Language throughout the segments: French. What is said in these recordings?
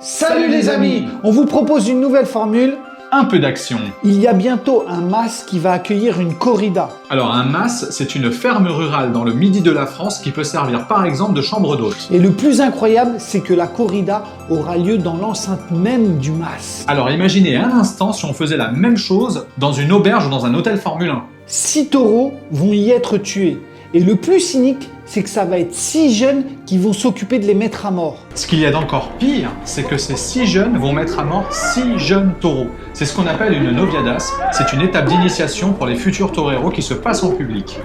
Salut les amis, on vous propose une nouvelle formule. Un peu d'action. Il y a bientôt un MAS qui va accueillir une corrida. Alors un MAS, c'est une ferme rurale dans le midi de la France qui peut servir par exemple de chambre d'hôte. Et le plus incroyable, c'est que la corrida aura lieu dans l'enceinte même du MAS. Alors imaginez un instant si on faisait la même chose dans une auberge ou dans un hôtel Formule 1. 6 taureaux vont y être tués. Et le plus cynique, c'est que ça va être 6 jeunes qui vont s'occuper de les mettre à mort. Ce qu'il y a d'encore pire, c'est que ces 6 jeunes vont mettre à mort 6 jeunes taureaux. C'est ce qu'on appelle une noviadas, c'est une étape d'initiation pour les futurs toreros qui se passent en public.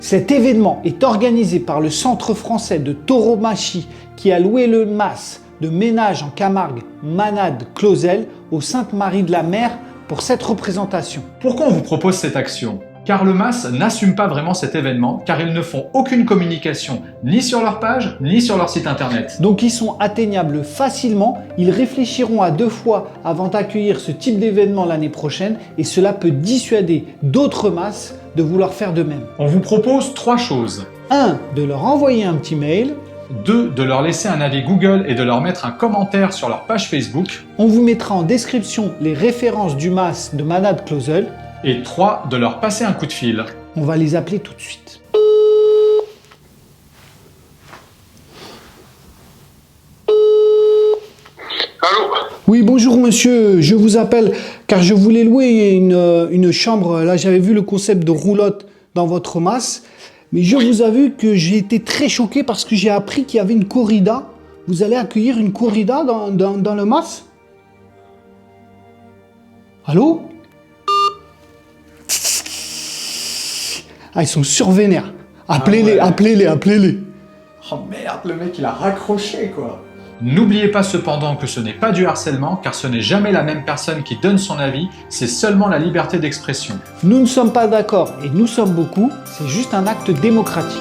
Cet événement est organisé par le Centre français de tauromachie qui a loué le MAS de Ménage en Camargue, Manade-Clausel au Sainte-Marie de la Mer pour cette représentation. Pourquoi on vous propose cette action ? Car le MAS n'assume pas vraiment cet événement, car ils ne font aucune communication, ni sur leur page, ni sur leur site internet. Donc ils sont atteignables facilement, ils réfléchiront à 2 fois avant d'accueillir ce type d'événement l'année prochaine et cela peut dissuader d'autres MAS de vouloir faire de même. On vous propose 3 choses. 1. De leur envoyer un petit mail. 2. De leur laisser un avis Google et de leur mettre un commentaire sur leur page Facebook. On vous mettra en description les références du MAS de Manade-Clausel. Et 3. De leur passer un coup de fil. On va les appeler tout de suite. Allô? Oui, bonjour monsieur, je vous appelle car je voulais louer une chambre. Là, j'avais vu le concept de roulotte dans votre MAS. Mais je vous avoue que j'ai été très choqué parce que j'ai appris qu'il y avait une corrida. Vous allez accueillir une corrida dans le MAS? Allô? Ah, ils sont survénères. Appelez-les, Ah ouais. appelez-les. Oh merde, le mec il a raccroché quoi. N'oubliez pas cependant que ce n'est pas du harcèlement, car ce n'est jamais la même personne qui donne son avis, c'est seulement la liberté d'expression. Nous ne sommes pas d'accord et nous sommes beaucoup, c'est juste un acte démocratique.